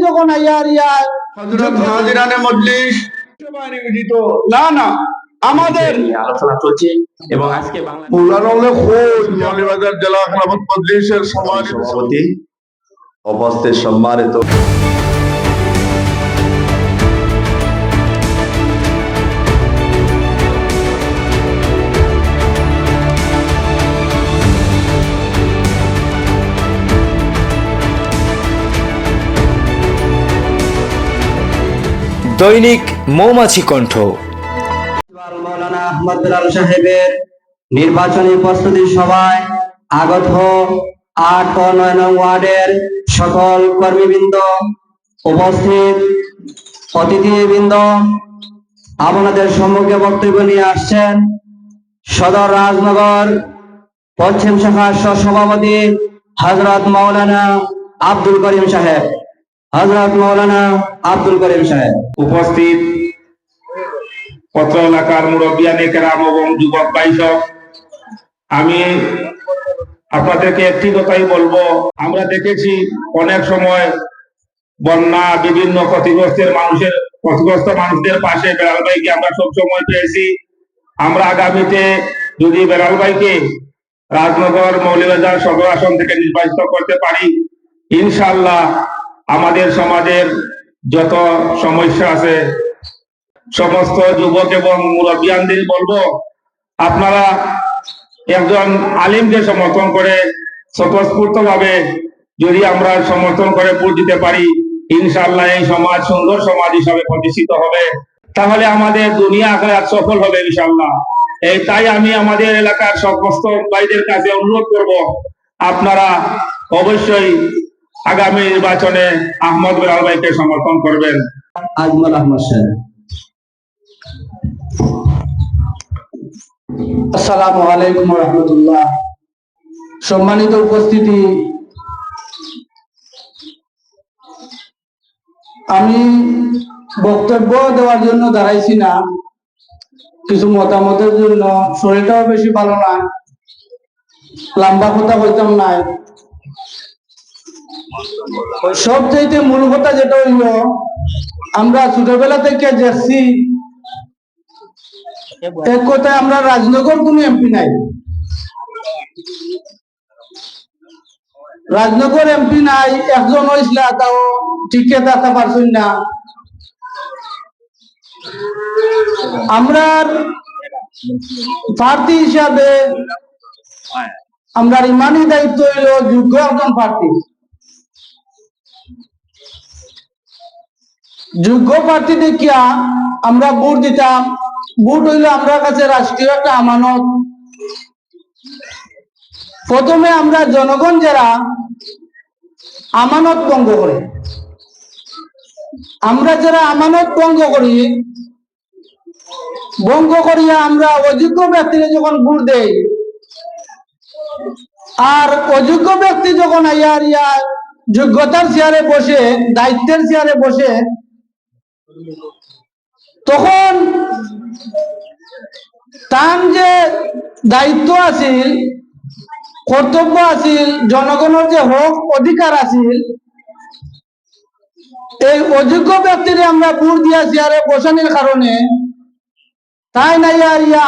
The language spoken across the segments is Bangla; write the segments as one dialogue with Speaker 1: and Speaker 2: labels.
Speaker 1: যখন
Speaker 2: হযরত হাজিরানে মজলিস নিবেদিত না না আমাদের
Speaker 3: আলোচনা চলছে এবং আজকে
Speaker 2: মৌলভীবাজার জেলা খেলাফত মজলিসের
Speaker 3: সভাপতি উপস্থিত সম্মানিত
Speaker 4: দৈনিক মৌমাছি কণ্ঠ।
Speaker 1: মাওলানা আহমদ বেলাল সাহেবের নির্বাচনী প্রস্তুতি সভায় আগত ৮ ও ৯ নং ওয়ার্ডের সকল কর্মীবৃন্দ, উপস্থিত অতিথিবৃন্দ, আপনাদের সম্মুখে বক্তব্য নিয়ে আসছেন সদর রাজনগর পশ্চিম শাখার সহসভাপতি হযরত মাওলানা আব্দুল করিম সাহেব।
Speaker 5: উপস্থিত পত্র এলাকার মুরব্বিয়ানে কেরাম এবং যুবক ভাইসব, আমি আপনাদেরকে একটি কথাই বলবো। আমরা দেখেছি অনেক সময় বন্যা বিভিন্ন ক্ষতিগ্রস্ত মানুষদের পাশে বেলাল ভাইকে আমরা সব সময় পেয়েছি। আমরা আগামীতে যদি বেলাল ভাইকে রাজনগর মৌলভীবাজার সদর আসন থেকে নির্বাচিত করতে পারি, ইনশাআল্লাহ আমাদের সমাজের যত সমস্যা আছে সমস্ত যুবক এবং মুরব্বিয়ানদের বলবো, আপনারা একজন আলিমকে সমর্থন করে স্বতঃস্ফূর্ত ভাবে যদি আমরা সমর্থন করে ভোট দিতে পারি, ইনশাআল্লাহ এই সমাজ সুন্দর সমাজ হিসাবে প্রতিষ্ঠিত হবে। তাহলে আমাদের দুনিয়া আখিরাত সফল হবে ইনশাআল্লাহ। তাই আমি আমাদের এলাকার সমস্ত ভাইদের কাছে অনুরোধ করব, আপনারা অবশ্যই আগামী নির্বাচনে আহমদ বেলাল ভাইকে সমর্থন করবেন।
Speaker 1: আজমল আহমদ সাহেব। আসসালামু আলাইকুম ওয়া রাহমাতুল্লাহ। সম্মানিত উপস্থিতি, আমি বক্তব্য দেওয়ার জন্য দাঁড়াইছি না, কিছু মতামতের জন্য। শরীরটাও বেশি ভালো না, লম্বা কথা কইতাম না। সবচেয়ে মূল কথা যেটা হইল, আমরা ছোটবেলা থেকে দেখছি এক কথায় আমরা রাজনগর কোনো এমপি নাই। রাজনগর এমপি নাই, একজন হয়েছিল, তাও টিকে থাকতে পারছেন না। আমরা প্রার্থী হিসাবে আমরা ইমানি দায়িত্ব হইল যোগ্য একজন প্রার্থী। যোগ্য প্রার্থী দেখিয়া আমরা ভোট দিতাম। ভোট হইল আমরা কাছে রাষ্ট্রীয় একটা আমানত। প্রথমে আমরা জনগণ যারা আমানত ভঙ্গ করে, আমরা যারা আমানত ভঙ্গ করিয়া আমরা অযোগ্য ব্যক্তিরা যখন ভোট দেই, আর অযোগ্য ব্যক্তি যখন যোগ্যতার চেয়ারে বসে, দায়িত্বের চেয়ারে বসে, তখন তার যে দায়িত্ব আছিল, কর্তব্য আছিল, জনগণের যে হক অধিকার আছিল, এই অযোগ্য ব্যক্তিরে আমরা ভোট দিয়া চেয়ারে বসানোর কারণে তাই নাই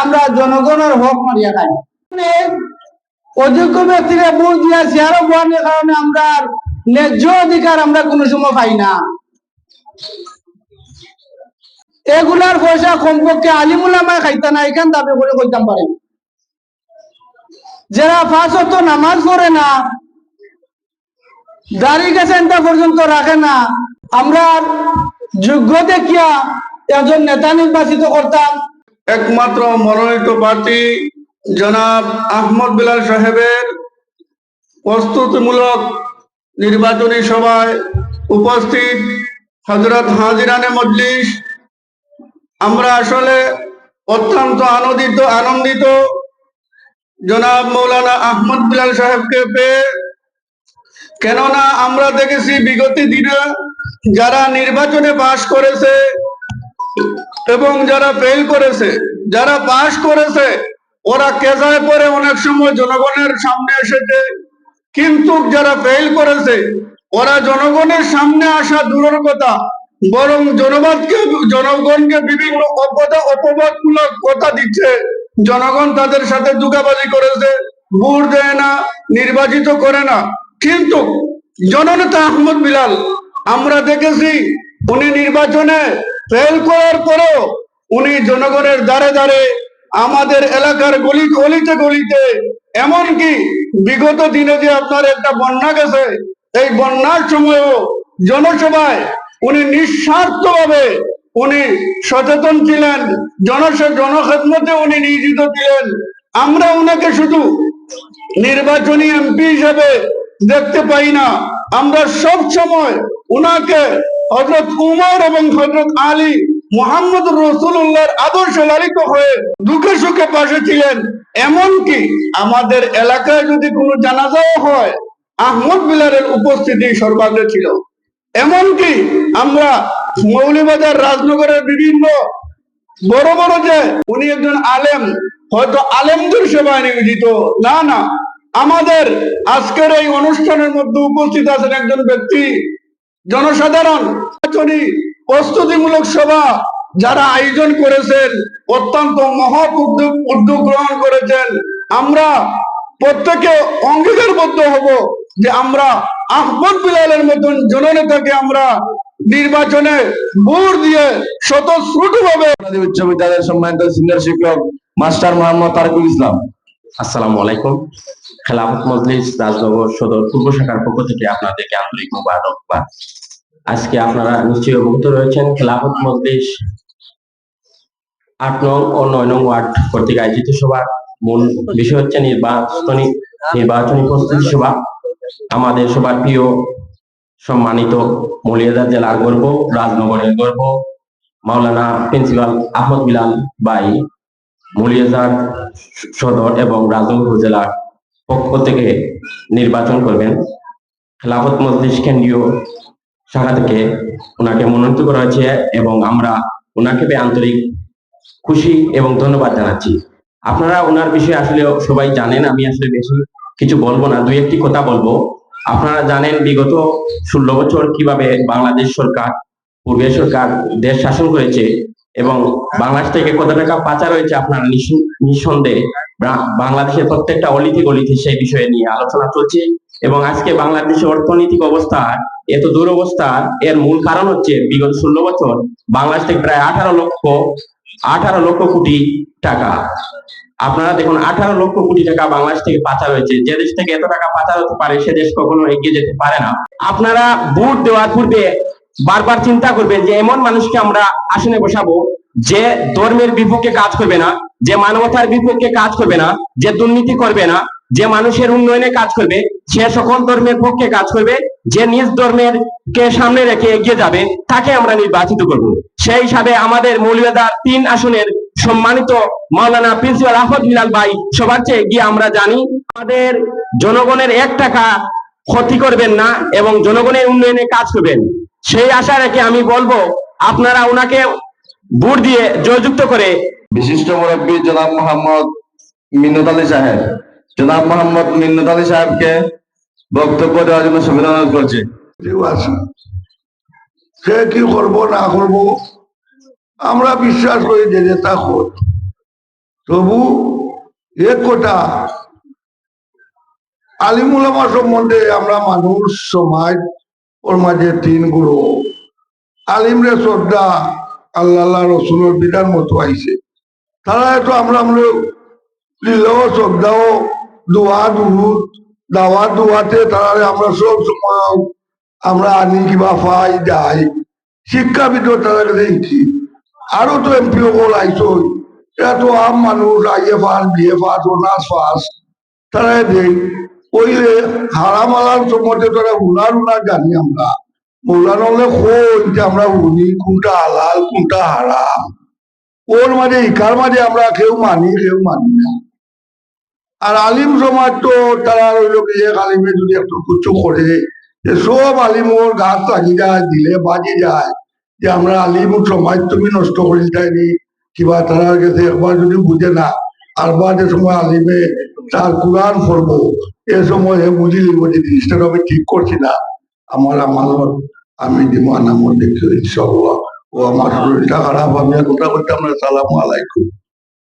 Speaker 1: আমরা জনগণের হক মারিয়া খাই। অযোগ্য ব্যক্তিরে ভোট দিয়া চেয়ারে বসানোর কারণে আমরা ন্যায্য অধিকার আমরা কোনো সময় পাই না। এগুলার পয়সা কমপক্ষে আলিমুলামায় খাইতা না, এখান দাবি করে কইতাম পারে। যারা ৫ ওয়াক্ত নামাজ পড়ে না, দাড়ি গেছেনটা পর্যন্ত রাখে না, আমরা যোগ্য দেখিয়া একজন নেতা নির্বাচিত করতাম।
Speaker 2: একমাত্র মনোনীত প্রার্থী জনাব আহমদ বেলাল সাহেবের প্রস্তুতিমূলক নির্বাচনী সভায় উপস্থিত হযরত হাজিরানে মজলিস, আমরা আসলে অত্যন্ত আনন্দিত জনাব মৌলানা আহমদ বেলাল সাহেবকে পেয়ে। কেননা আমরা দেখেছি বিগত দিনে যারা নির্বাচনে পাশ করেছে এবং যারা ফেল করেছে, যারা পাশ করেছে ওরা কেজায় পরে অনেক সময় জনগণের সামনে এসেছে, কিন্তু যারা ফেল করেছে ওরা জনগণের সামনে আসা দূরের কথা, বরং জনগণকে বিভিন্ন অপবাদমূলক কথা দিচ্ছে। জনগণ তাদের সাথে ধোঁকাবাজি করেছে, ভোট দেয় না, নির্বাচিত করে না। কিন্তু জননেতা আহমদ বিলাল, আমরা দেখেছি উনি নির্বাচনে ফেল করার পরেও উনি জনগণের দ্বারে দ্বারে, আমাদের এলাকার গলিতে গলিতে, এমনকি বিগত দিনে যে আপনার একটা বন্যা গেছে, এই বন্যার সময়ও জনসভায় উনি নিঃস্বার্থভাবে উনি সচেতন ছিলেন, জনখেদমতে উনি নিয়োজিত ছিলেন। আমরা উনাকে শুধু নির্বাচনী এমপি হিসেবে দেখতে পাই না, আমরা সব সময় উনাকে হযরত উমর এবং হযরত আলী মুহাম্মদ রাসূলুল্লাহর আদর্শে লালিত হয়ে দুঃখে সুখে পাশে ছিলেন। এমনকি আমাদের এলাকায় যদি কোনো জানাজাও হয়, আহমদ বিলালের উপস্থিতি সর্বাগ্রে ছিল। এমনকি আমরা মৌলভীবাজার রাজনগরের বিভিন্ন বড় বড় যে উনি একজন আলেম, হয়তো আলেমদের সেবায় নিয়োজিত না, আমাদের আজকের এই অনুষ্ঠানের মধ্যে উপস্থিত আছেন একজন ব্যক্তি, জনসাধারণ নির্বাচনী প্রস্তুতিমূলক সভা যারা আয়োজন করেছেন, অত্যন্ত মহৎ উদ্যোগ গ্রহণ করেছেন। আমরা প্রত্যেকে অঙ্গীকারবদ্ধ হব যে আমরা আহমদ বিলালের মতন জননেতাকে আমরা নির্বাচনে ভোট দিয়ে স্বতঃস্ফূর্তভাবে।
Speaker 3: উচ্চ বিদ্যালয়ের সম্মানিত সিনিয়র শিক্ষক মাস্টার মোহাম্মদ তারিকুল ইসলাম।
Speaker 6: আসসালামু আলাইকুম। খেলাফত মজলিস রাজনগর সদর পূর্ব শাখার পক্ষ থেকে আপনাদেরকে আন্তরিক মোবারকবাদ। আজকে আপনারা নিশ্চয়ই অবগত রয়েছেন, খেলাফত মজলিস 8 নং ও 9 নং ওয়ার্ড কর্তৃক আয়োজিত সভার মূল বিষয় হচ্ছে নির্বাচনী প্রস্তুতি সভা। আমাদের সবার প্রিয় সম্মানিত মৌলভীবাজার জেলার গর্ব, রাজনগরের গর্ব, মাওলানা প্রিন্সিপাল আহমদ বিলাল ভাই মৌলভীবাজার সদর এবং রাজনগর উপজেলার পক্ষ থেকে নির্বাচন করবেন। খেলাফত মজলিস কেন্দ্রীয় শাখা থেকে ওনাকে মনোনীত করা হয়েছে এবং আমরা ওনাকে আন্তরিক খুশি এবং ধন্যবাদ জানাচ্ছি। আপনারা ওনার বিষয়ে আসলে সবাই জানেন, আমি আসলে বেশি কিছু বলবো না, 2-1টি কথা বলবো। আপনারা জানেন বিগত 16 বছর কিভাবে বাংলাদেশ সরকার, পূর্বের সরকার দেশ শাসন করেছে এবং বাংলাদেশ থেকে কত টাকা পাচার হয়েছে আপনারা নিঃসন্দেহে বাংলাদেশের প্রত্যেকটা অলিতে গলিতে সেই বিষয়ে নিয়ে আলোচনা চলছে। এবং আজকে বাংলাদেশের অর্থনৈতিক অবস্থা এত দুরবস্থা, এর মূল কারণ হচ্ছে বিগত 16 বছর বাংলাদেশ থেকে প্রায় 18 লক্ষ কোটি টাকা, আপনারা দেখুন 18 লক্ষ কোটি টাকা বাংলাদেশ থেকে পাচার হয়েছে। যে দেশ থেকে এত টাকা পাচার হতে পারে সে দেশ কখনো এগিয়ে যেতে পারে না। আপনারা ভোট দেওয়ার পূর্বে বারবার চিন্তা করবেন যে এমন মানুষকে আমরা আসনে বসাবো যে ধর্মের বিপক্ষে কাজ করবে না, যে মানবতার বিপক্ষে কাজ করবে না, যে দুর্নীতি করবে না, যে মানুষের উন্নয়নে কাজ করবে, সে সকল ধর্মের পক্ষে কাজ করবে, যে নিজ ধর্মের কে সামনে রেখে এগিয়ে যাবে, তাকে আমরা নির্বাচিত করব। সেই হিসাবে আমাদের মৌলভীবাজার 3 আসনের সম্মানিত মাওলানা প্রিন্সিপাল আহমদ বিলাল ভাই সবার চেয়ে এগিয়ে। আমরা জানি আমাদের জনগণের 1 টাকা ক্ষতি করবেন না এবং জনগণের উন্নয়নে কাজ করবেন, সেই আশা রেখে আমি বলবো আপনারা ওনাকে ভোট দিয়ে জয়যুক্ত করে।
Speaker 3: বিশিষ্ট মুরব্বী জনাব মোহাম্মদ মিন্নত আলী সাহেব, জনাব মোহাম্মদ মিন্নত আলী সাহেবকে বক্তব্য দেওয়ার জন্য সুবিধা অনুরোধ করছি।
Speaker 7: সে কি করবো না করবো আমরা বিশ্বাস করি যে তা হোক, তবু এক কথা, আলিমুল আমা সম্বন্ধে আমরা মানুষ সমাজ ওর মাঝে 3 গুরু আলিমরে শ্রদ্ধা আল্লাহ রসুলের বিধান মতো আইছে, তারা তো আমরা লিলেও শ্রদ্ধাও দোয়া দুরুদ দাওয়া দোয়াতে তারা আমরা সব সময় আমরা আনি কিবা পাই যাই, শিক্ষাবিদ তারা দেখছি। আরো তো এমপি সকল আইসো, এরা তো আম মানুষ, IA pass BA pass honours pass, তারা দেই ওইলে হারাম আলার সম্বন্ধে তারা উনার জানি আমরা মৌলানা হলে খোঁজ যে আমরা উনি কোনটা হালাল কোনটা হারাম, ওর মাঝে ইকার মাঝে আমরা কেউ মানি না। আর আলিম সমাজ তো তারা রইল কি এক আলিমে যদি একটু কিছু করে সব আলিমর গাছ লাগি যায়, দিলে বাজি যায় যে আমরা আলিম সমাজ তুমি নষ্ট করি যায়নি কিবা, তারা গেছে একবার যদি বুঝে না আর যে সময় আলিমে তার কোরআন পড়বো এ সময় বুঝে নিব যে জিনিসটা আমি ঠিক করছি না, আমার আমানত আমি দিব আনামত দেখি ইনশাআল্লাহ। ও আমার শরীরটা খারাপ, আমি কোথা করতে আমরা সালাম আলাইকুম।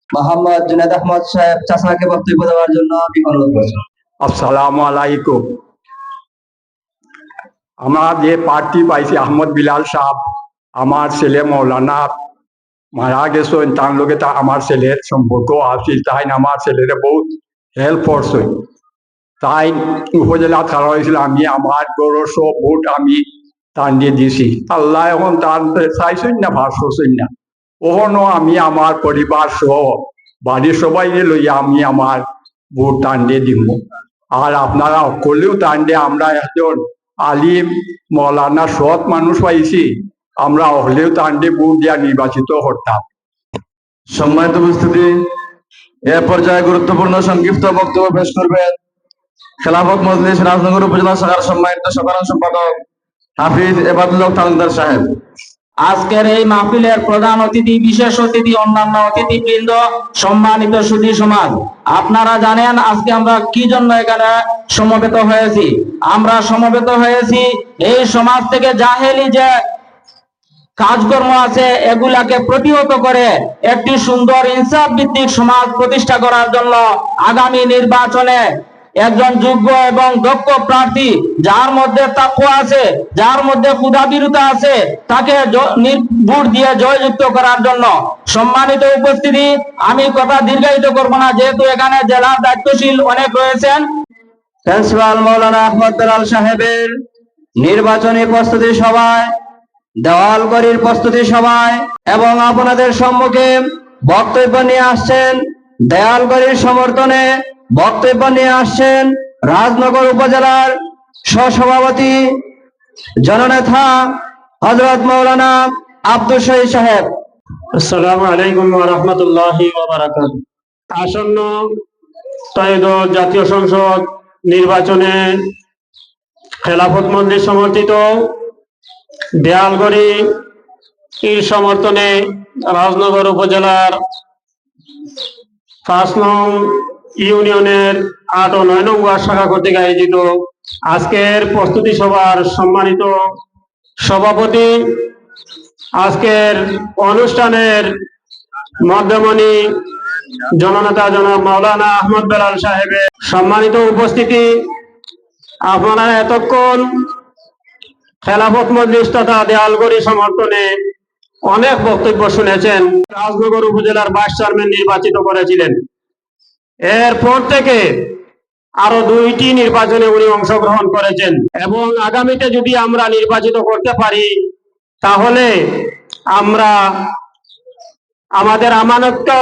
Speaker 1: মোহাম্মদ জুনায়েদ আহমদ সাহেব চাচাকে বক্তব্য দেওয়ার জন্য আমি অনুরোধ করছি।
Speaker 2: আসসালামু আলাইকুম। আমরা যে পার্টি পাইছি আহমদ বিলাল সাহেব, আমার ছেলে মৌলানা মারা গেছেন, তার লগে তা আমার ছেলের সম্পর্ক আছিল। তাই আমার ছেলের বহুত হেল্প করছে। তাই উপজেলা খারাপ হয়েছিল, আমি আমার বড় সব ভোট আমি টান দিয়ে দিছি। আল্লাহ এখন টান চাইছেন না, ভাস করছেন না। ওখানেও আমি আমার পরিবার সহ বাড়ির সবাই লইয়া আমি আমার ভোট টান দিয়ে দিব। আর আপনারা সকলেও টান দিয়ে, আমরা একজন আলিম মৌলানা সৎ মানুষ পাইছি, আমরা হলেও টান দিয়ে ভোট দিয়া নির্বাচিত করতাম।
Speaker 3: সম্মানিত উপস্থিতি, এ পর্যায়ে গুরুত্বপূর্ণ সংক্ষিপ্ত বক্তব্য পেশ করবেন খেলাফত মজলিস রাজনগর উপজেলা শাখার সম্মানিত সাধারণ সম্পাদক হাফিজ এবাদুল্লাহ তালুকদার সাহেব।
Speaker 8: আজকের এই মাহফিলের প্রধান অতিথি, বিশেষ অতিথি, অন্যান্য অতিথিবৃন্দ, সম্মানিত সুধী সমাজ, আপনারা জানেন আজকে আমরা কি জন্য এখানে সমবেত হয়েছি। আমরা সমবেত হয়েছি এই সমাজ থেকে জাহেলি যে কাজকর্ম আছে এগুলাকে প্রতিহত করে একটি সুন্দর ইনসাফ ভিত্তিক সমাজ প্রতিষ্ঠা করার জন্য আগামী নির্বাচনে একজন যোগ্য এবং দক্ষ প্রার্থী, যার মধ্যে তাকওয়া আছে, যার মধ্যে ক্ষুধাবিরতা আছে, তাকে ভোট দিয়ে জয়যুক্ত করার জন্য। সম্মানিত উপস্থিতি, আমি কথা দীর্ঘায়িত করব না, যেহেতু এখানে জেলার দায়িত্বশীল অনেক রয়েছেন।
Speaker 1: প্রিন্সিপাল মৌলানা আহমদ বেলাল সাহেবের নির্বাচনী প্রস্তুতি সভায়, দেওয়ালগড়ির প্রস্তুতি সভায় এবং আপনাদের সম্মুখে বক্তব্য নিয়ে আসছেন, দেওয়ালগড়ির সমর্থনে বক্তব্য নিয়ে আসছেন রাজনগর উপজেলার সহসভাপতি জননেতা হযরত মাওলানা আব্দুল শহীদ সাহেব।
Speaker 9: আসসালামু আলাইকুম ওয়া রাহমাতুল্লাহি ওয়া বারাকাতুহু। আসন্ন ত্রয়োদশ জাতীয় সংসদ নির্বাচনে খেলাফত মজলিস সমর্থিত দেয়ালগড়ি এর সমর্থনে রাজনগর উপজেলার ৫ নং ইউনিয়নের ৮ ও ৯ নং ওয়ার্ড শাখা কর্তৃক আয়োজিত আজকের প্রস্তুতি সভার সম্মানিত সভাপতি, আজকের অনুষ্ঠানের মধ্যমণি জননেতা জনাব মাওলানা আহমদ বেলাল সাহেবের সম্মানিত উপস্থিতি, আপনারা এতক্ষণ খেলাফত মজলিস তথা দেয়ালগড়ি সমর্থনে অনেক বক্তব্য শুনেছেন। রাজনগর উপজেলার ভাইস চেয়ারম্যান নির্বাচিত করেছিলেন, এরপর থেকে আরো 2টি নির্বাচনে উনি অংশগ্রহণ করেছেন এবং আগামীতে যদি আমরা নির্বাচিত করতে পারি তাহলে আমরা আমাদের আমানতটা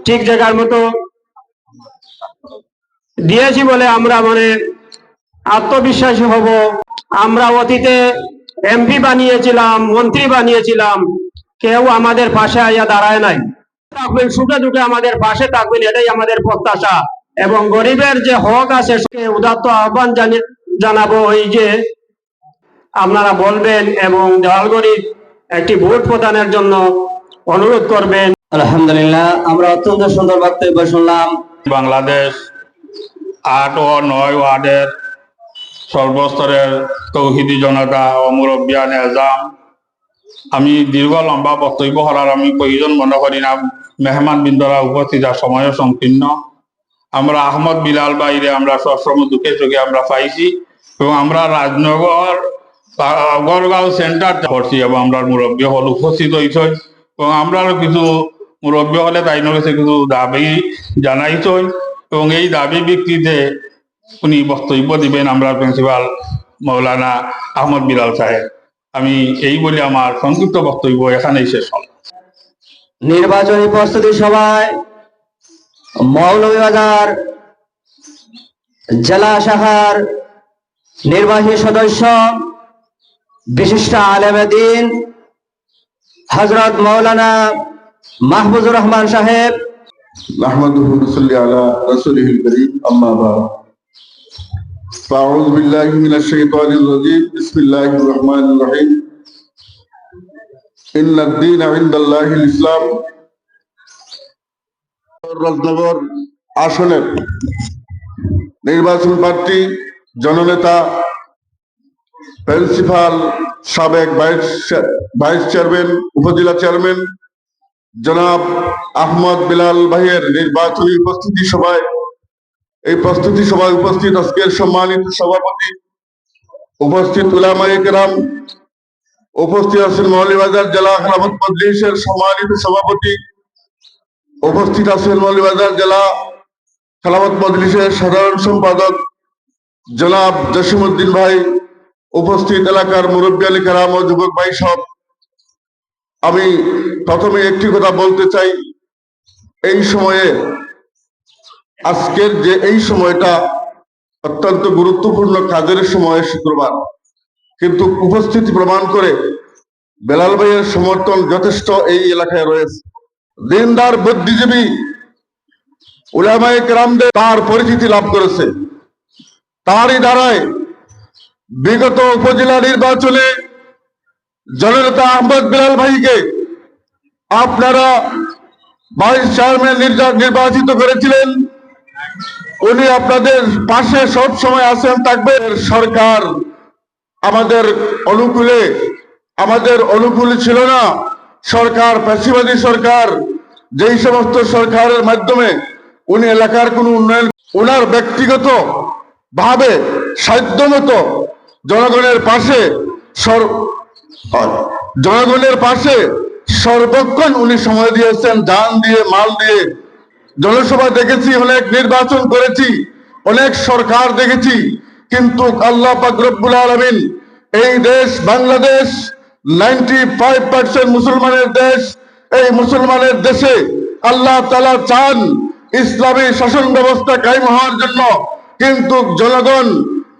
Speaker 9: ঠিক জায়গার মতো দিয়েছি বলে আমরা আত্মবিশ্বাসী হব। আমরা অতীতে এমপি বানিয়েছিলাম, মন্ত্রী বানিয়েছিলাম, কেউ আমাদের পাশে আইয়া দাঁড়ায় নাই। থাকবেন, সুখে দুঃখে আমাদের পাশে থাকবেন, এটাই আমাদের প্রত্যাশা। এবং গরিবের যে হক আছে উদাত্ত আহ্বান জানাবো, এই যে আপনারা বলবেন এবং দেওয়ালগড়ি একটি ভোট প্রদানের জন্য অনুরোধ করবেন।
Speaker 1: আলহামদুলিল্লাহ, আমরা অত্যন্ত সুন্দর বক্তব্য শুনলাম।
Speaker 5: বাংলাদেশ ৮ ও ৯ ওয়ার্ডের সর্বস্তরের তৌহিদি জনতা ও মুরব্বিয়ান এজাম, আমি দীর্ঘ লম্বা বক্তব্য করার আমি প্রয়োজন মনে করি না। মেহমান বিন্দরা উপস্থিত, সময় সংকীর্ণ। আমরা আহমদ বিলাল বাইরে আমরা সবসময় দুঃখে চোখে আমরা পাইছি এবং আমরা রাজনগর গড়গাঁও সেন্টার করছি এবং আমরা মুরব্বী হল উপস্থিত হয়েছে এবং আমরা কিছু মুরব্বী হলে তাই কাছে কিছু দাবি জানাইছে এবং এই দাবি ভিত্তিতে উনি বক্তব্য দিবেন আমরা প্রিন্সিপাল মৌলানা আহমদ বিলাল সাহেব। আমি এই বলে আমার সংক্ষিপ্ত বক্তব্য এখানেই শেষ হল।
Speaker 1: নির্বাচনী প্রস্তুতি সভায় মৌলভীবাজার জেলা শাখার নির্বাহী সদস্য বিশিষ্ট আলেমে দ্বীন হযরত মাওলানা মাহফুজুর রহমান সাহেব।
Speaker 7: নাহমাদুহু ওয়া নুসাল্লি আলা রাসূলিহিল কারীম, আম্মা বা'দ। আউযু বিল্লাহি মিনাশ শাইতানির রাজীম, বিসমিল্লাহির রহমানির রহিম। ইন্নাদ দীনা ইনদাল্লাহিল ইসলাম। রাজনগর আসনের নির্বাচন প্রার্থী জননেতা প্রিন্সিপাল, সাবেক ভাইস চেয়ারম্যান, উপজেলা চেয়ারম্যান জনাব আহমদ বিলাল ভাইয়ের নির্বাচনী প্রস্তুতি সভায়, এই প্রস্তুতি সভায় উপস্থিত আজকের সম্মানিত সভাপতি, উপস্থিত উলামায়ে কেরাম, উপস্থিত আছেন মৌলভীবাজার জেলা খেলাফত মজলিসের সম্মানিত সভাপতি, উপস্থিত আছেন মৌলভীবাজার জেলা খেলাফত মজলিসের সাধারণ সম্পাদক জনাব জসিমউদ্দিন ভাই, উপস্থিত এলাকার মুরব্বিয়ান কেরাম ও যুবক ভাই সব। আমি প্রথমে একটি কথা বলতে চাই, এই সময়ে, আজকের যে এই সময়টা অত্যন্ত গুরুত্বপূর্ণ কাজের সময়, শুক্রবার, কিন্তু উপস্থিতি প্রমাণ করে বেলাল ভাইয়ের সমর্থন যথেষ্ট এই এলাকায় রয়েছে। দিনদার বুদ্ধিজীবী উলামায়ে কেরামদের তার পরিচিতি লাভ করেছে। তারই দ্বারায় বিগত উপজেলা নির্বাচনে জননেতা আহমদ বিলাল ভাইকে আপনারা ভাইস চেয়ারম্যান নির্বাচিত করেছিলেন। উনি আপনাদের পাশে সব সময় আছেন, থাকবেন। সরকার আমাদের অনুকূলে ছিল না। সরকার ফ্যাসিবাদী সরকার, যেই সমস্ত সরকারের মাধ্যমে উনি এলাকার কোন উন্নয়ন, ওনার ব্যক্তিগত ভাবে সাধ্যমতো জনগণের পাশে সর্বক্ষণ উনি সময় দিয়েছেন, জান দিয়ে, মাল দিয়ে। জনসভা দেখেছি, অনেক নির্বাচন করেছি, অনেক সরকার দেখেছি, কিন্তু আল্লাহ পাক রব্বুল আলামিন, এই দেশ বাংলাদেশ 95% মুসলমানের দেশ। এই মুসলমানের দেশে আল্লাহ তাআলা চান ইসলামী শাসন ব্যবস্থা কায়েম হওয়ার জন্য, কিন্তু জনগণ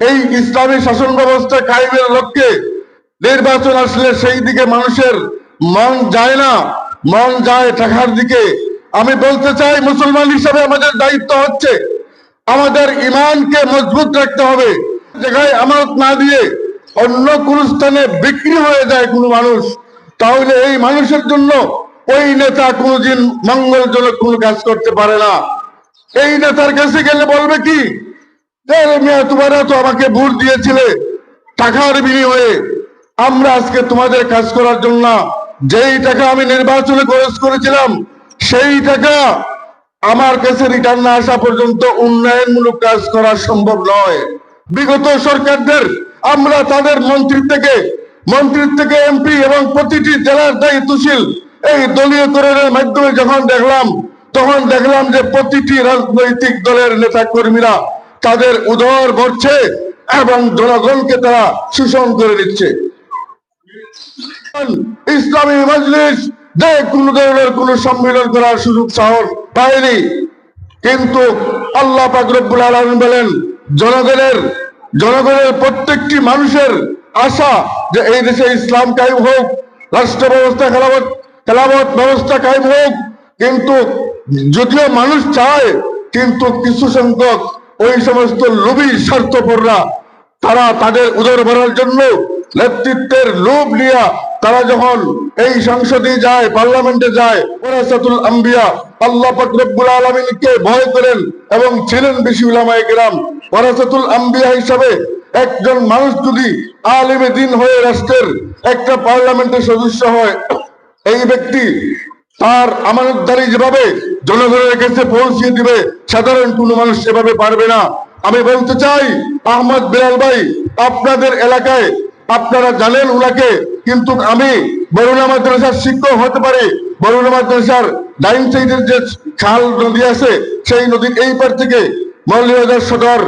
Speaker 7: এই ইসলামী শাসন ব্যবস্থা কায়েমের লক্ষ্যে নির্বাচন আসলে সেই দিকে মানুষের মন যায় না, মন যায় টাকার দিকে। আমি বলতে চাই, মুসলমান হিসাবে আমাদের দায়িত্ব হচ্ছে আমাদের ইমানকে মজবুত রাখতে হবে। জায়গায় আমানত না দিয়ে অন্য কোন স্থানে বিক্রি হয়ে যায় কোনো মানুষ, তাহলে এই মানুষের জন্য ওই নেতা কোনোদিন মঙ্গলজনক কোনো কাজ করতে পারে না। এই নেতার কাছে গেলে বলবে কি, মিয়া তোমরা তো আমাকে ভোট দিয়েছিলে টাকার বিনিময়ে, আমরা আজকে তোমাদের কাজ করার জন্য যেই টাকা আমি নির্বাচনে খরচ করেছিলাম, সেই টাকা আমার কাছে রিটার্ন না আসা পর্যন্ত উন্নয়নমূলক কাজ করা সম্ভব নয়। বিগত সরকারদের আমরা তাদের মন্ত্রী থেকে এমপি এবং প্রতিটি জেলার দায়িত্বশীল এই দলীয়করণের মাধ্যমে যখন দেখলাম, তখন দেখলাম যে প্রতিটি রাজনৈতিক দলের নেতা কর্মীরা তাদের উদর ভরছে এবং জনগণকে তারা শোষণ করে দিচ্ছে। ইসলামী মজলিস যে কোন ধরনের কোন সম্মেলন করার সুযোগ সাহস পায়নি, কিন্তু আল্লাহ পাক রব্বুল আলামিন বলেন, জনগণের প্রত্যেকটি মানুষের আশা যে এই দেশে ইসলাম কায়েম হোক, রাষ্ট্র ব্যবস্থা খেলাফত ব্যবস্থা কায়েম হোক। কিন্তু যদিও মানুষ চায়, কিন্তু কিছু সংখ্যক ওই সমস্ত লোভী স্বার্থপররা তারা তাদের উদর ভরার জন্য নেতৃত্বের লোভ নিয়ে তারা যখন এই সংসদে যায়, পার্লামেন্টে যায়, ওয়ারাসাতুল আম্বিয়া আল্লাহ পাক রব্বুল আলামিনকে ভয় করেন এবং ছিলেন বেশি উলামায়ে কেরাম। ওয়ারাসাতুল আম্বিয়া হিসাবে একজন মানুষ যদি আলেমে দ্বীন হয়ে রাষ্ট্রের একটা পার্লামেন্টের সদস্য হয়, এই ব্যক্তি তার আমানতদারি যেভাবে জনগণের কাছে পৌঁছে দিবে, সাধারণ কোনো মানুষ সেভাবে পারবে না। আমি বলতে চাই, আহমদ বিলাল ভাই আপনাদের এলাকায় আপনারা জানেন উনাকে, কিন্তু আমি বরুণা মাদ্রাসার শিক্ষক হতে পারি। বরুণা মাদ্রাসার ডাইন সাইডের যে খাল নদী আছে, সেই নদীর এই পার থেকে মৌলভীবাজার সদর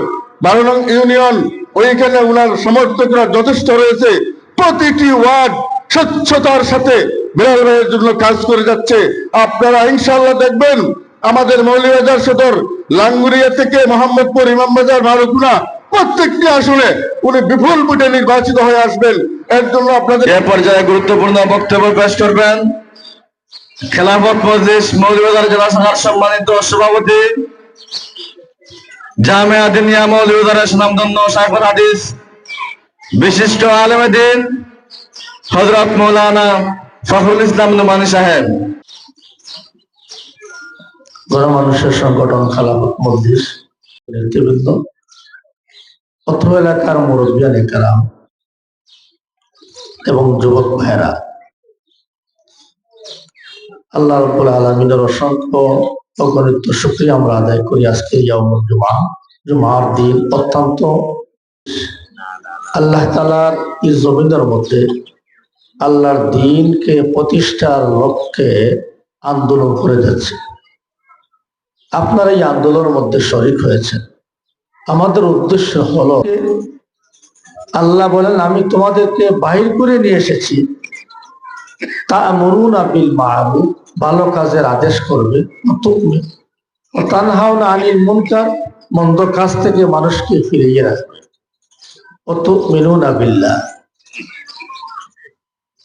Speaker 7: 12 নং ইউনিয়ন, ওইখানে উনার সমর্থকরা যথেষ্ট রয়েছে। প্রতিটি ওয়ার্ড স্বচ্ছতার সাথে বিলাল ভাইয়ের জন্য কাজ করে যাচ্ছে। আপনারা ইনশাআল্লাহ দেখবেন আমাদের মৌলভীবাজার সদর, লাঙ্গুরিয়া থেকে মোহাম্মদপুর, ইমামবাজার, মারুকুনা প্রত্যেকটি আসনে উনি বিপুল ভোটে নির্বাচিত হয়ে আসবেন। এর জন্য আপনাদের
Speaker 3: এ পর্যায়ে গুরুত্বপূর্ণ বক্তব্য পেশ করবেন খেলাফত মজলিস মৌলভীবাজার জেলা শাখার সম্মানিত সভাপতি, জামিয়া দিনিয়া মৌলভীবাজারের সুনামধন্য শাইখুল হাদিস, বিশিষ্ট আলেমে দ্বীন হযরত মাওলানা ফখরুল ইসলাম নোমানী সাহেব।
Speaker 10: গণমানুষের সংগঠন খেলাফত মজলিস নেতৃবৃন্দ, অত্র এলাকার মুরব্বিয়ানে কেরাম, এবং যুবক ভাইরা, আল্লাহ রাব্বুল আলামিনের অসংখ্য অগণিত শুকরিয়া আমরা আদায় করি। আজকে ইয়াউমুল জুমআ, জুমার দিন অত্যন্ত আল্লাহ তাআলার এই জমিনের মধ্যে আল্লাহর দ্বীনকে প্রতিষ্ঠার লক্ষ্যে আন্দোলন করে যাচ্ছে। আপনারা এই আন্দোলনের মধ্যে শরীক হয়েছেন। আমাদের উদ্দেশ্য হলো, আল্লাহ বলেন আমি তোমাদেরকে বাহির করে নিয়ে এসেছি, তা'মুরুনা বিল মা'রুফ, ভালো কাজের আদেশ করবে, ওয়া তানহাউনা আনিল মুনকার, মন্দ কাজ থেকে মানুষকে ফিরিয়ে রাখবে, ওয়া তু'মিনুনা বিল্লাহ।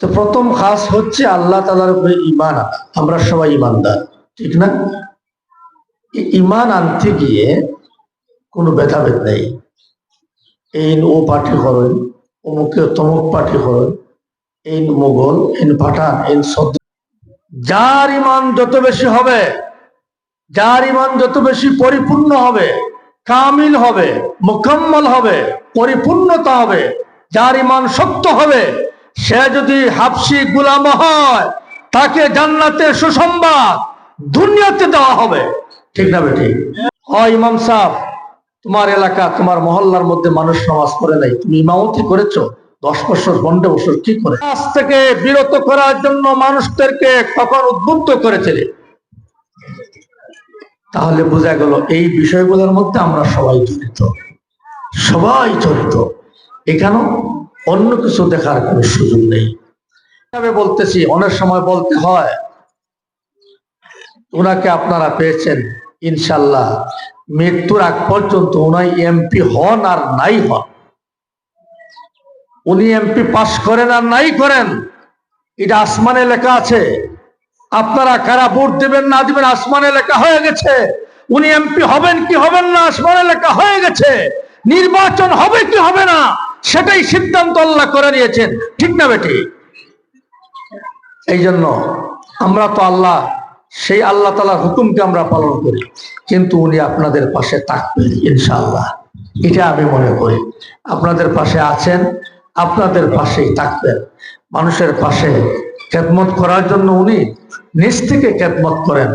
Speaker 10: তো প্রথম কাজ হচ্ছে আল্লাহ তাআলার উপরে ঈমান আনা। আমরা সবাই ঈমানদার, ঠিক না? ঈমান আনতে গিয়ে কোনো ভেদাভেদ নেই, এই ও পার্টি করেন, অমুকে তমুক পার্টি করেন, এই মোগল, এই পাঠান, এই সদ্য। যার ঈমান যত বেশি হবে, যার ঈমান যত বেশি পরিপূর্ণ হবে, কামিল হবে, মুকাম্মল হবে, পরিপূর্ণতা হবে, যার ঈমান শক্ত হবে, সে যদি হাবশি গোলাম হয়, তাকে জান্নাতের সুসংবাদ দুনিয়াতে দেওয়া হবে, ঠিক না বেঠিক? হয় ইমাম সাহেব, তোমার এলাকা, তোমার মহল্লার মধ্যে মানুষ নামাজ পড়ে নাই, তুমি ইমামতি করেছো 10 বছর 15 বছর, কি করে আজ থেকে বিরত করার জন্য মানুষদেরকে কখন উদ্বুদ্ধ করেছিলে? তাহলে বোঝা গেল এই বিষয়গুলোর মধ্যে আমরা সবাই জড়িত, সবাই জড়িত। এখানে অন্য কিছু দেখার কোনো সুযোগ নেই। আমি বলতেছি, অনেক সময় বলতে হয় ওনাকে আপনারা পেয়েছেন, ইনশাল্লাহ মৃত্যুর আগ পর্যন্ত উনি এমপি হন আর নাই হন, উনি এমপি পাস করেন আর নাই করেন, এটা আসমানে লেখা আছে। আপনারা কারা ভোট দেবেন না দিবেন আসমানে লেখা হয়ে গেছে। উনি এমপি হবেন কি হবেন না আসমানে লেখা হয়ে গেছে। নির্বাচন হবে কি হবে না সেটাই সিদ্ধান্ত আল্লাহ করে নিয়েছেন, ঠিক না বেটি? এই জন্য আমরা তো আল্লাহ, সেই আল্লাহ তাআলার হুকুমকে আমরা পালন করি, কিন্তু উনি আপনাদের পাশে থাকবেন ইনশাআল্লাহ, এটা আমি মনে করি। আপনাদের পাশে আছেন, আপনাদের পাশেই থাকবেন। মানুষের পাশে খেদমত করার জন্য উনি নিজ থেকে খেদমত করেন,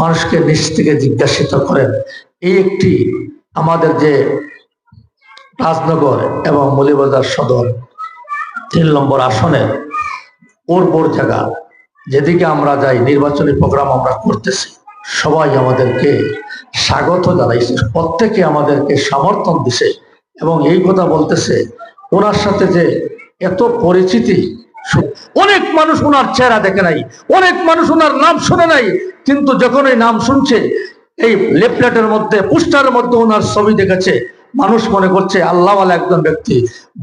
Speaker 10: মানুষকে নিজ থেকে জিজ্ঞাসিত করেন। এই একটি আমাদের যে রাজনগর এবং মৌলভীবাজার সদর 3 নম্বর আসনের ওর জায়গা, যেদিকে আমরা যাই, নির্বাচনী প্রোগ্রাম আমরা করতেছি, সবাই আমাদেরকে স্বাগত জানাইছে, প্রত্যেকে আমাদেরকে সমর্থন দিছে এবং এই কথা বলতেছে ওনার সাথে যে এত পরিচিতি। অনেক মানুষ ওনার চেহারা দেখে নাই, অনেক মানুষ ওনার নাম শুনে নাই, কিন্তু যখন এই নাম শুনছে, এই লিফলেটের মধ্যে, পোস্টারের মধ্যে ওনার ছবি দেখেছে, মানুষ মনে করছে আল্লাহওয়ালা একজন ব্যক্তি,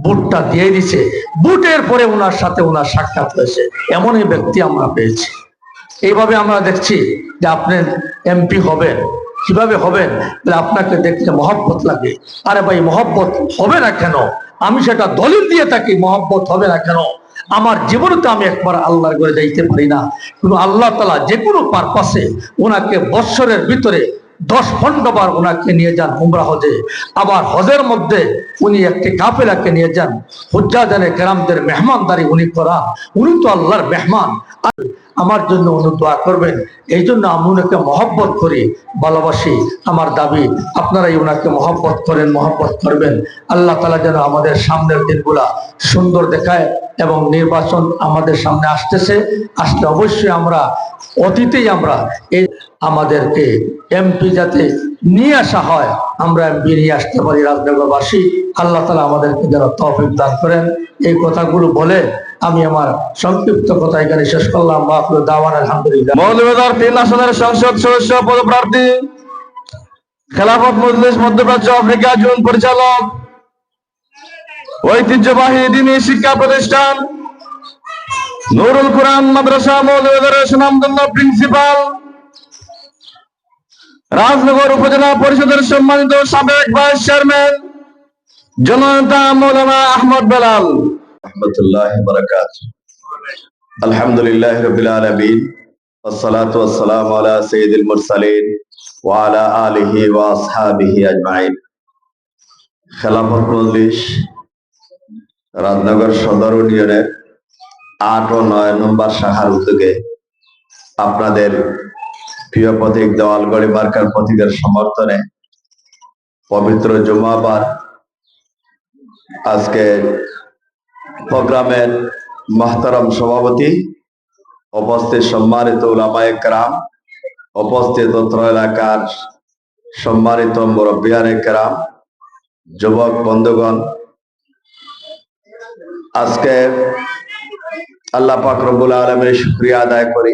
Speaker 10: বুটটা দিয়ে দিছে, বুটের পরে ওনার সাথে ওনার সাক্ষাৎ হয়েছে, এমনই ব্যক্তি আমরা পেয়েছি। এইভাবে আমরা দেখছি যে আপনি এমপি হবেন, কিভাবে হবেন? আপনাকে দেখলে মহব্বত লাগে। আরে ভাই, মহব্বত হবে না কেন? আমি সেটা দলিল দিয়ে থাকি, মহব্বত হবে না কেন? আমার জীবনে তো আমি একবার আল্লাহর ঘরে যাইতে পারি না, কিন্তু আল্লাহ তাআলা যে কোনো পারপাসে ওনাকে বৎসরের ভিতরে 10-15 বার ওনাকে নিয়ে যান উমরা হজে। আবার হজের মধ্যে উনি একটি কাফেলাকে নিয়ে যান, হুজ্জাজানে কেরামদের মেহমানদারি উনি করান। উনি তো আল্লাহর মেহমান। আমার জন্য উনি দোয়া করবেন। এই জন্য আমি ওনাকে মহব্বত করি, ভালোবাসি। আমার দাবি আপনারাই ওনাকে মহব্বত করেন, মহব্বত করবেন। আল্লাহ তাআলা যেন আমাদের সামনের দিনগুলা সুন্দর দেখায়। এবং নির্বাচন আমাদের সামনে আসতেছে, আসলে অবশ্যই আমরা অতীতেই আমরা এই আমাদেরকে এমপি যাতে নিয়ে আসা হয়, আমরা এমপি নিয়ে আসতে পারি রাজনগরবাসী। আল্লাহ তাআলা আমাদেরকে যেন তৌফিক দান করেন। এই কথাগুলো বলে আমি আমার সংক্ষিপ্ত কথা এখানে শেষ করলাম। আখিরু দাওয়ানা আলহামদুলিল্লাহ।
Speaker 3: মৌলভীবাজার 3 আসনের সংসদ সদস্য পদপ্রার্থী, খেলাফত মজলিস মধ্যপ্রাচ্য আফ্রিকা জোন পরিচালক, ঐতিহ্যবাহী দ্বীনি শিক্ষা প্রতিষ্ঠান নুরুল কুরআন মাদ্রাসা মৌলভীবাজারের সুনামধন্য প্রিন্সিপাল, রাজনগর উপজেলা পরিষদের সম্মানিত সাবেক ভাইস চেয়ারম্যান জননেতা মৌলানা আহমদ বেলাল রাহমাতুল্লাহি ওয়া বারাকাতুহু। আলহামদুলিল্লাহি রাব্বিল আলামিন, ওয়াসসালাতু ওয়াসসালামু আলা সাইয়্যিদিল মুরসালিন ওয়া আলা আলিহি ওয়া আসহাবিহি আজমাইন। খেলাফত মজলিস রাজনগর সদর ইউনিয়নের
Speaker 11: 8 ও 9 নম্বর শাখার উদ্যোগে আপনাদের প্রিয় প্রতীক দেওয়ালগড়ি মার্কার প্রতীকের সমর্থনে পবিত্র জুমাবার আজকে প্রোগ্রামের মহতরম সভাপতি, উপস্থিত সম্মানিত উলামায়ে কেরাম, উপস্থিত অত্র এলাকার সম্মানিত মুরব্বিয়ানে কেরাম, যুবক বন্ধুগণ, আজকে আল্লাহ পাক রব্বুল আলামিনের শুকরিয়া আদায় করি।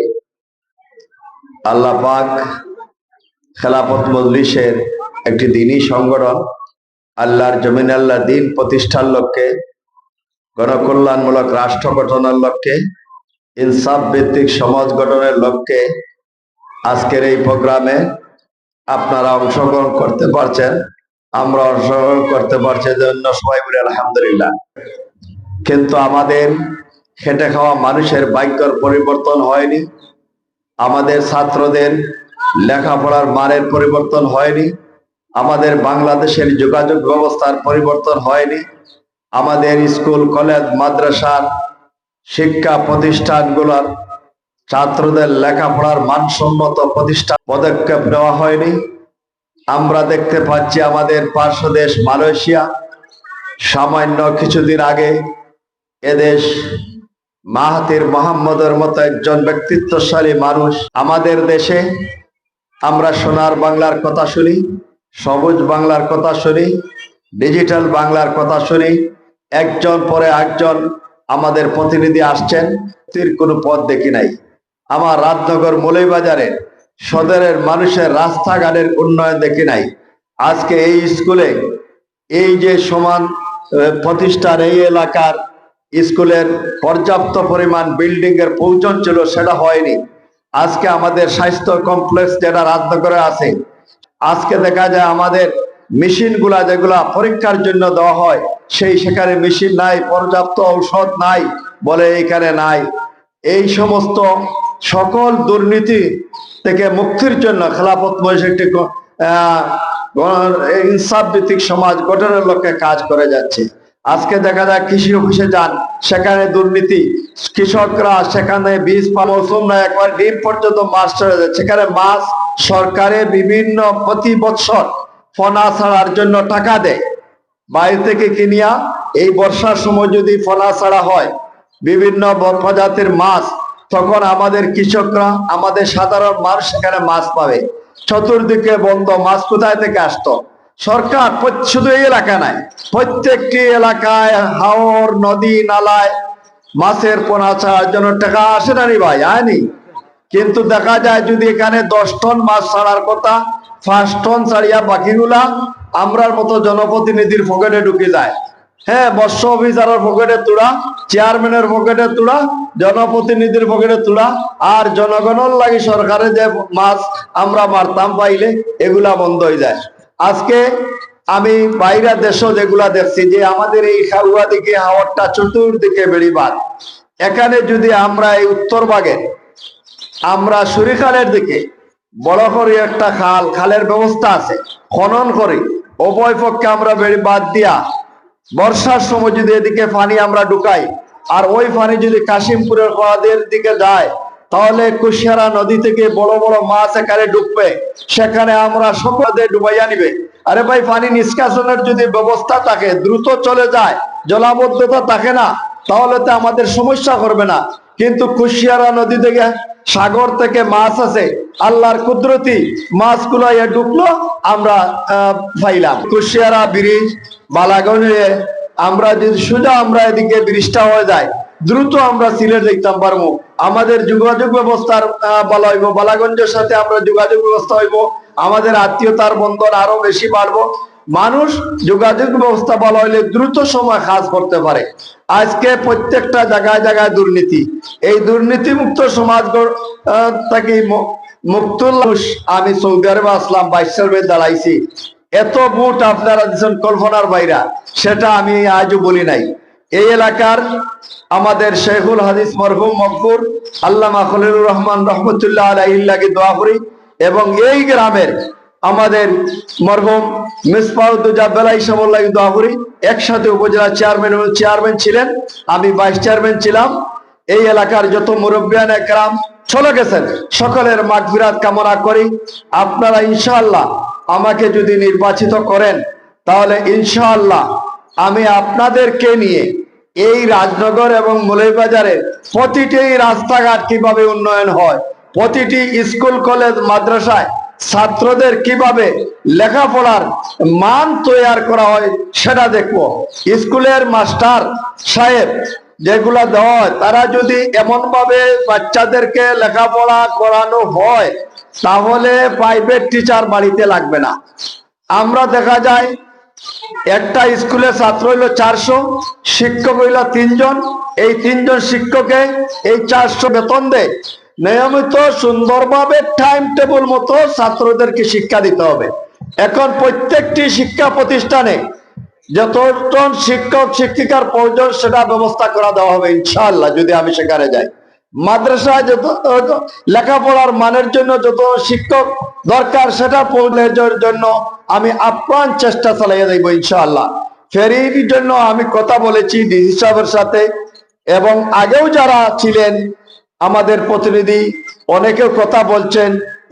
Speaker 11: আল্লাহ পাক খেলাফত মজলিসের একটি দ্বীনি সংগঠন আল্লাহর জমিনে আল্লাহর দ্বীন প্রতিষ্ঠার লক্ষ্যে, গণকল্যাণমূলক রাষ্ট্র গঠনের লক্ষ্যে, ইনসাফ ভিত্তিক সমাজ গঠনের লক্ষ্যে আজকের এই প্রোগ্রামে আপনারা অংশগ্রহণ করতে পারছেন, আমরা অংশগ্রহণ করতে পারছি, জন্য সবাই বলি আলহামদুলিল্লাহ। কিন্তু আমাদের খেটে খাওয়া মানুষের ভাগ্যের পরিবর্তন হয়নি, আমাদের ছাত্রদের লেখাপড়ার মানের পরিবর্তন হয়নি, আমাদের বাংলাদেশের যোগাযোগ ব্যবস্থার পরিবর্তন হয়নি, আমাদের স্কুল কলেজ মাদ্রাসার শিক্ষা প্রতিষ্ঠানগুলোর ছাত্রদের লেখাপড়ার মানসম্মত প্রতিষ্ঠান পদক্ষেপ নেওয়া হয়নি। আমরা দেখতে পাচ্ছি আমাদের পার্শ্ব দেশ মালয়েশিয়া সামান্য কিছুদিন আগে এদেশ মাহাথির মোহাম্মদের মতো একজন ব্যক্তিত্বশালী মানুষ আমাদের দেশে, আমরা সোনার বাংলার কথা শুনি, সবুজ বাংলার কথা শুনি, ডিজিটাল বাংলার কথা শুনি, একজন পরে একজন আমাদের প্রতিনিধি আসছেন, কোনো পথ দেখি নাই। আমার রাজনগর মৌলভীবাজারে সদরের মানুষের রাস্তাঘাটের উন্নয়ন দেখি নাই। আজকে এই স্কুলে এই যে সমান প্রতিষ্ঠান, এই এলাকার স্কুলের পর্যাপ্ত পরিমাণ বিল্ডিং এর প্রয়োজন ছিল, সেটা হয়নি। আজকে আমাদের স্বাস্থ্য কমপ্লেক্স যেটা রাজনগরে আছে, আজকে দেখা যায় আমাদের মেশিন গুলা যেগুলা পরীক্ষার জন্য দেওয়া হয়, সেখানে মেশিন নাই, পর্যাপ্ত ঔষধ নাই বলে এখানে নাই। এই সমস্ত সকল দুর্নীতি থেকে মুক্তির জন্য খেলাফত মজলিস একটি ইনসাফ ভিত্তিক সমাজ গঠনের লক্ষ্যে কাজ করে যাচ্ছে। আজকে দেখা যায় কৃষি অফিসে যান, সেখানে দুর্নীতি, কৃষকরা সেখানে বীজ মৌসুম না একবার ডিম পর্যন্ত মাছ চলে যায়, সেখানে মাছ সরকারের বিভিন্ন প্রতি বছর ফনা ছাড়ার জন্য টাকা দেয়, বাইরে থেকে কিনিয়া এই বর্ষার সময় যদি ফনা ছাড়া হয় বিভিন্ন প্রজাতির মাছ, তখন আমাদের কৃষকরা, আমাদের সাধারণ মানুষ সেখানে মাছ পাবে। চতুর্দিকে বন্ধ, মাছ কোথায় থেকে আসতো? সরকার শুধু এই এলাকা নাই, প্রত্যেকটি এলাকায় হাওর নদী নালায় মাছের পোনা ছাড়ার জন্য টাকা আসে না নি ভাই, আয়নি। কিন্তু দেখা যায় যদি এখানে 10 টন মাছ ছাড়ার কথা, 5 টন ছাড়িয়া বাকিগুলা আমরার মতো জনপ্রতিনিধির পকেটে ঢুকে যায়। হ্যাঁ, মৎস্য অফিসারের পকেটে তুড়া, চেয়ারম্যানের পকেটে তুড়া, জনপ্রতিনিধির পকেটে তুড়া, আর জনগণের লাগি সরকারে যে মাছ আমরা মারতাম পাইলে এগুলা বন্ধ হয়ে যায়। আজকে আমি বাইরের দেশও যেগুলা দেখছি, যে আমাদের এই খাউয়া দিকে হাওয়ারটা চতুর্দিকে বেড়িবাদ, এখানে যদি আমরা এই উত্তর ভাগে আমরা সুরিখালের দিকে বড় করে একটা খালের ব্যবস্থা আছে, খনন করি, উভয় পক্ষে আমরা বেড়ি বাদ দিয়া বর্ষার সময় যদি এদিকে পানি আমরা ঢুকাই, আর ওই পানি যদি কাশিমপুরের খোয়াদের দিকে যায়, তাহলে কুশিয়ারা নদী থেকে বড় বড় মাছ এখানে ঢুকবে, সেখানে আমরা সকলে ডুবাইয়া নিবে। আরে ভাই, পানি নিষ্কাশনের যদি ব্যবস্থা থাকে, দ্রুত চলে যায়, জলাবদ্ধতা থাকে না, তাহলে তো আমাদের সমস্যা করবে না। কিন্তু কুশিয়ারা নদী থেকে, সাগর থেকে মাছ আছে, আল্লাহর কুদরতি মাছগুলো ঢুকলো, আমরা পাইলাম। কুশিয়ারা ব্রিজ বালাগঞ্জে আমরা যদি সোজা আমরা এদিকে ব্রিজটা হয়ে যায়, দ্রুত আমরা সিলেট দেখতাম পারবো। আমাদের যোগাযোগ ব্যবস্থার বলা হইব, বালাগঞ্জের সাথে আমরা যোগাযোগ ব্যবস্থা হইব, আমাদের আত্মীয়তার বন্ধন আরো বেশি বাড়বো। মানুষ যোগাযোগ ব্যবস্থা বলা হইলে দ্রুত সময় কাজ করতে পারে। আজকে প্রত্যেকটা জায়গায় জায়গায় দুর্নীতি, এই দুর্নীতি মুক্ত সমাজ থেকে মুক্তুল। আমি সৌদি আরবে আসলাম, 22 সালে দাঁড়াইছি, এত ভোট আপনারা দিচ্ছেন কল্পনার বাইরা, সেটা আমি আজও বলি নাই। এই এলাকার আমাদের শেখুল হাদিস মরহুম মকবুর আল্লামা খলিলুর রহমান রহমতুল্লাহ আলাইহির লাগি দোয়া করি, এবং এই গ্রামের আমাদের মরহুম মিসবাউদ্দৌজা বেলাই সাহেবের লাগি দোয়া করি। একসাথে উপজেলা চেয়ারম্যান ছিলেন, আমি ভাইস চেয়ারম্যান ছিলাম। এই এলাকার যত মুরব্বিয়ানে কেরাম চলে গেছেন, সকলের মাগফিরাত কামনা করি। আপনারা ইনশাআল্লাহ আমাকে যদি নির্বাচিত করেন, তাহলে ইনশাআল্লাহ আমি আপনাদেরকে নিয়ে এই রাজনগর এবং মৌলভীবাজারের প্রতিটি রাস্তাঘাট কিভাবে উন্নয়ন হয়, প্রতিটি স্কুল কলেজ মাদ্রাসায় ছাত্রদের কিভাবে লেখাপড়ার মান তৈরি করা হয় সেটা দেখবো। স্কুলের মাস্টার সাহেব যেগুলা দেওয়া হয়, তারা যদি এমন ভাবে বাচ্চাদেরকে লেখাপড়া করানো হয়, তাহলে প্রাইভেট টিচার বাড়িতে লাগবে না। আমরা দেখা যায় একটা স্কুলে ছাত্র হইল 400, শিক্ষক হইল 3 জন। এই 3 জন শিক্ষকে এই 400 বেতন দেয়। নিয়মিত সুন্দরভাবে টাইম টেবিল মতো ছাত্রদেরকে শিক্ষা দিতে হবে। এখন প্রত্যেকটি শিক্ষা প্রতিষ্ঠানে যতজন শিক্ষক শিক্ষিকার প্রয়োজন সেটা ব্যবস্থা করা দেওয়া হবে ইনশাআল্লাহ, যদি আমি সেখানে যাই। মাদ্রাসায় যত লেখাপড়ার মানের জন্য যত শিক্ষক দরকার সেটা প্রয়োজনের জন্য আমি আপ্রাণ চেষ্টা চালিয়ে দেব ইনশাআল্লাহ। ফেরির জন্য আমি কথা বলেছি ডিসি সাহেবের সাথে, এবং আগেও যারা ছিলেন আমাদের প্রতিনিধি অনেকেও কথা বলছেন।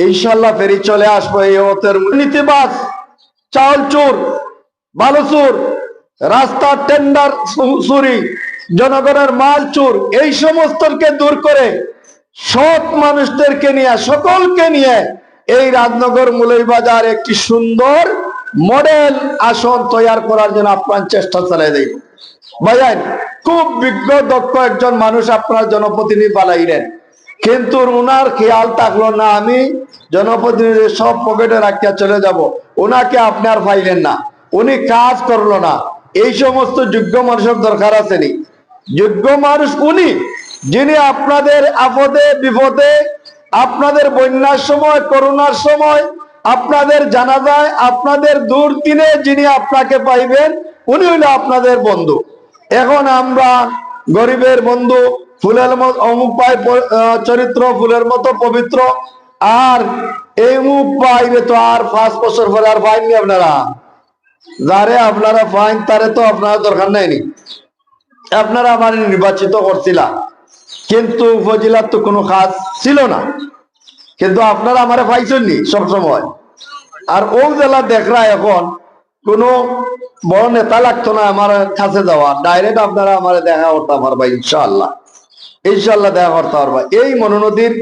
Speaker 11: ইনশাআল্লাহ ফেরি চলে আসবো। এই হতের নীতিবাজ, চাউল চোর, বালু চোর, রাস্তার টেন্ডার চুরি, জনগণের মাল চোর, এই সমস্তকে দূর করে সৎ মানুষদেরকে নিয়ে, সকলকে নিয়ে এই রাজনগর মৌলভীবাজার একটি সুন্দর মডেল আসন তৈরি করার জন্য আপ্রাণ চেষ্টা চালিয়ে দেব। ভাইজান, খুব বিজ্ঞ দক্ষ একজন মানুষ আপনার জনপ্রতিনিধি বানাইলেন, কিন্তু উনার খেয়াল থাকলো না আমি জনপ্রতিনিধি সব পকেটে রাখিয়া চলে যাব, ওনাকে আপনি আর পাইলেন না, উনি কাজ করলো না। এই সমস্ত যোগ্য মানুষের দরকার আছে নি? যোগ্য মানুষ উনি, যিনি আপনাদের আপদে বিপদে, আপনাদের বন্যার সময়, করোনার সময়, আপনাদের জানাজায়, আপনাদের দুর্দিনে যিনি আপনাকে পাইবেন, উনি হইল আপনাদের বন্ধু। এখন আমরা গরিবের বন্ধু, ফুলের মতো অমুক পাই চরিত্র ফুলের মতো পবিত্র, আর এই মুখ পাইবে তো আর 5 বছর পরে আর পাইনি আপনারা। যারে আপনারা পাইন তারে তো আপনারা দরকার নেই। আপনারা আমার নির্বাচিত করছিলাম, কিন্তু ফজিলাত তো কোনো কাজ ছিল না, কিন্তু আপনারা আমারে পাইছেননি সবসময়। আর ও জেলা দেখরা এখন কোনো বড় নেতা লাগতো না আমার কাছে যাওয়া, ডাইরেক্ট আপনারা আমার দেখা করতে পারবা ইনশাআল্লাহ। ইনশাআল্লাহ দেখা করতে পারবা। এই মনোনদীর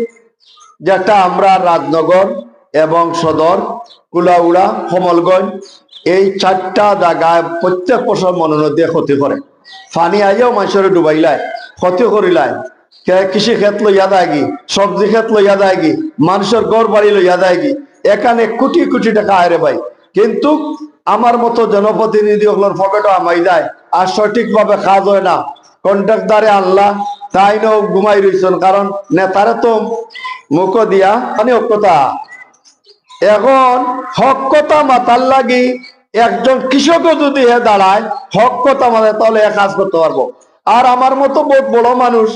Speaker 11: যেটা আমরা রাজনগর এবং সদর, কুলাউড়া, কমলগঞ্জ, এই 4টা জায়গায় প্রত্যেক বছর মনোনদী ক্ষতি করে। ফানি আইয়াও মানুষের ডুবাইলায়, ক্ষতি করিলায়, কৃষি ক্ষেত লইয়া দেয়গি, সবজি ক্ষেত লইয়া দেয়গি, মানুষের গড় বাড়ি লইয়া দেয়গি। এখানে কোটি কোটি টাকা আয় ভাই, কিন্তু আমার মতো জনপ্রতিনিধি ওগুলোর পকেটও আমাই যায়, আর সঠিকভাবে কাজ হয় না। কন্ট্রাক্টদারে আল্লাহ তাই ন ঘুমাই রইছেন, কারণ নেতারে তো মুখ দিয়া অনেক কথা। এখন হক কথা মাতার লাগি একজন কৃষকও যদি দাঁড়ায় হক কথা মাথায়, তাহলে কাজ করতে পারবো। আর আমার মতো বহুত বড় মানুষ,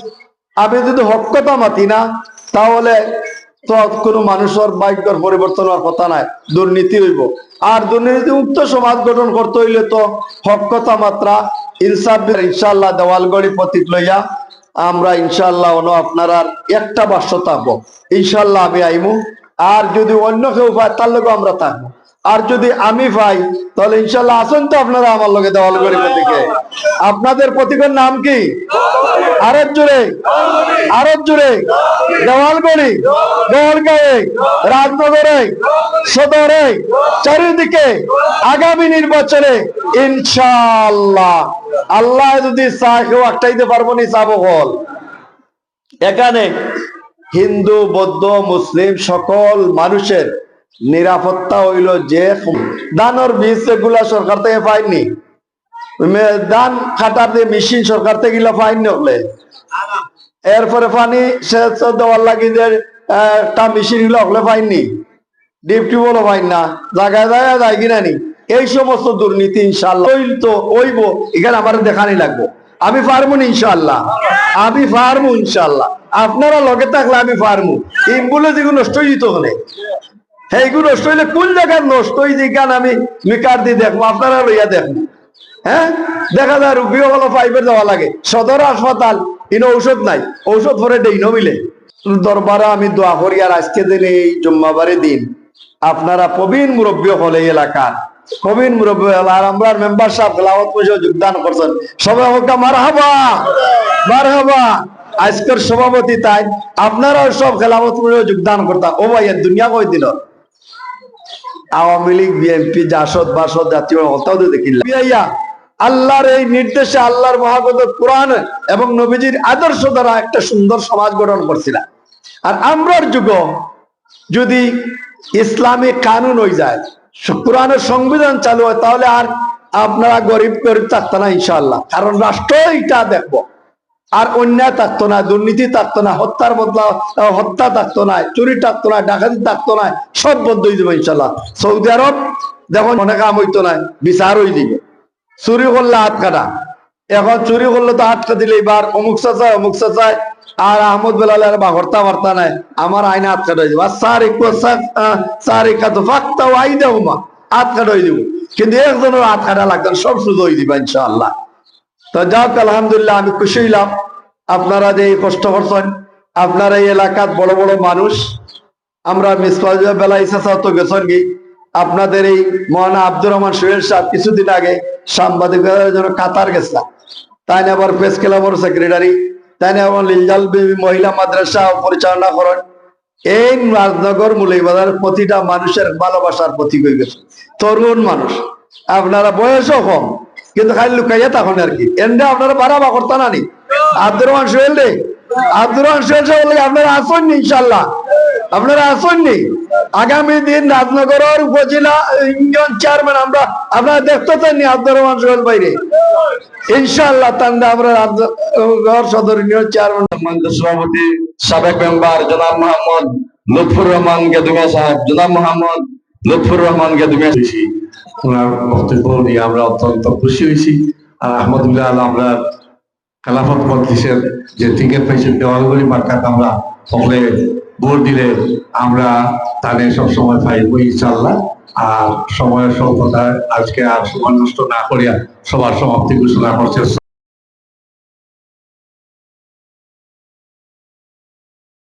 Speaker 11: আমি যদি হক কথা মাতি না, তাহলে তো কোনো মানুষের ভাগ্যের পরিবর্তন হওয়ার কথা নাই, দুর্নীতি হইব। আর দুর্নীতি মুক্ত সমাজ গঠন করতে হইলে তো হক কথা মাত্রা ইনসাফ। ইনশাআল্লাহ দেওয়ালগড়ি প্রতীক লইয়া আমরা ইনশাআল্লাহ আপনারা একটা বাক্য থাকবো ইনশাআল্লাহ, আমি আইমু। আর যদি অন্য কেউ পায় তার লোক আমরা থাকবো, আর যদি আমি পাই তাহলে ইনশাআল্লাহ আসুন তো আপনারা আমার লগে দেওয়ালগড়ি প্রতীকে। আপনাদের প্রতীকের নাম কি? আরব জুড়ে, দেওয়ালগড়ি, দেওয়ালগাঁয়ে, রাজনগরে, সদরে, চারিদিকে আগামী নির্বাচনে ইনশাআল্লাহ আল্লাহ যদি চায় কেউ একটাইতে পারবো নি, চাবো হল। এখানে হিন্দু, বৌদ্ধ, মুসলিম সকল মানুষের নিরাপত্তা হইল যে ধানের বীজ এগুলা সরকার থেকে পাইনি, ধান কাটার যে মেশিন সরকার থেকে গিলা পাইনি হলে, এরপরে পানি সেচ দেওয়ার লাগি যে একটা মেশিন গুলো হলে পাইনি, ডিপ টিউবওয়েলও পাইন না, জায়গায় জায়গায় যায় কিনা নি। এই সমস্ত দুর্নীতি ইনশাআল্লাহ তো ওইব, এখানে আমার দেখানি লাগবো। আমি পারবো না ইনশাআল্লাহ, আমি পারবো ইনশাআল্লাহ। আপনারা লগে থাকলে আমি পারবো। এইগুলো যেগুলো নষ্ট হয়ে যেত হলে, এইগুলো নষ্ট হইলে কোন জায়গায় নষ্ট হয়ে যেখানে আমি মিকার দিয়ে দেখবো, আপনারা লইয়া দেখবো। হ্যাঁ, দেখা যায় রুগীও হলো পাইপের দেওয়া লাগে। সদর হাসপাতাল ইনো ঔষধ নাই, ঔষধ পরে ডেইনো মিলে। দরবারে আমি দোয়া করি, আর আজকে দিন এই জুম্মাবারের দিন আপনারা প্রবীণ মুরব্বী হলে এলাকার প্রবীণ মুরব্বী হল, আর আমরা মেম্বার সাহেব খেলাফত মজলিসে যোগদান করছেন, সবাই হোক মারহাবা মারহাবা। আজকের সভাপতি তাই আপনারাও সব খেলাফত মজলিসে যোগদান করতাম। ও ভাই, দুনিয়া কই দিল আওয়ামী লীগ বিএনপি জাসদ বাসদ জাতীয় হতাও তো দেখি আল্লাহর এই নির্দেশে, আল্লাহর মহাগ্রন্থ কোরআন এবং নবীজির আদর্শ দ্বারা একটা সুন্দর সমাজ গঠন করছিলাম। আর আমরার যুগ যদি ইসলামী কানুন হয়ে যায়, কোরআনের সংবিধান চালু হয়, তাহলে আর আপনারা গরিব গরিব থাকতো না ইনশাআল্লাহ। কারণ রাষ্ট্র এটা দেখবো, আর অন্যায় থাকতো না, দুর্নীতি থাকতো না, হত্যার বদলা হত্যা থাকতো না, চুরি থাকতো না, ডাকাতি থাকতো না, সব বন্ধ হয়ে যাবে ইনশাল্লাহ। সৌদি আরব দেখুন অনেক কাম হইতো না, বিচার হয়ে দিবে। চুরি করলে হাত কাটা, এখন চুরি করলে তো হাত কাটিলে এবার অমুক চাচায় অমুক চাচায়, আর আহমদ বেলাল বা হর্তা বার্তা নাই, আমার আইনে হাত কাটা হয়ে যাবে। আর সারি কাতো ফাঁকতা আই দেবো মা, হাত কাটা হয়ে যাবো। কিন্তু একজনের হাত কাটা লাগতো, সব সুযোগ হয়ে দিবা ইনশাআল্লাহ। তো যাক, আলহামদুলিল্লাহ, আমি খুশি হইলাম আপনারা যে কষ্ট করছেন। আপনারা এই এলাকার বড় বড় মানুষ, আমরা মিসফা বেলা ইসা তো গেছেন কি, আপনাদের এই মহানা আব্দুর রহমান সোহেল সাহেব কিছুদিন আগে সাংবাদিকদের জন্য কাতার গেছিলাম, তাই না আবার প্রেস ক্লাবের সেক্রেটারি, তাই না আবার লিলজাল বিবি মহিলা মাদ্রাসা পরিচালনা করেন। এই রাজনগর মুলিবাজার প্রতিটা মানুষের ভালোবাসার প্রতীক হয়ে গেছে। তরুণ মানুষ, আপনারা বয়সও কম, কিন্তু খালি লুকাইয়া তখন আর কি এন্ডে আপনারা বাড়াবা করতে না নি। আব্দুর রহমান সোহেল রে, আব্দুর রহমান সোহেল সাহেব বলে আপনারা আসেননি ইনশাল্লাহ, আপনারা আসেননি। আগামী দিন রাজনগরের উপজেলা ইউনিয়ন চেয়ারম্যান আমরা আপনারা দেখতে চাননি আব্দুর রহমান সোহেল বাইরে ইনশাল্লাহ। তাহলে আমরা রাজনগর সদর ইউনিয়ন চেয়ারম্যান
Speaker 3: সভাপতি সাবেক মেম্বার জনাব মোহাম্মদ লুৎফুর রহমান গেদুমিয়া সাহেব, জনাব মোহাম্মদ লুৎফুর রহমান গেদুমিয়া।
Speaker 10: ওনার বক্তব্য নিয়ে আমরা অত্যন্ত খুশি হয়েছি। আর আহমদুল্লাহ, আমরা খেলাফত মজলিসের যে টিকিট পাইছি দেওয়ালগুলি মার্কাত আমরা সকলে ভোট দিলে আমরা তাদের সবসময় পাইব ইনশাআল্লাহ। আর সময়ের স্বল্পতায় আজকে আর সময় নষ্ট না করিয়া সবার সমাপ্তি ঘোষণা করছে।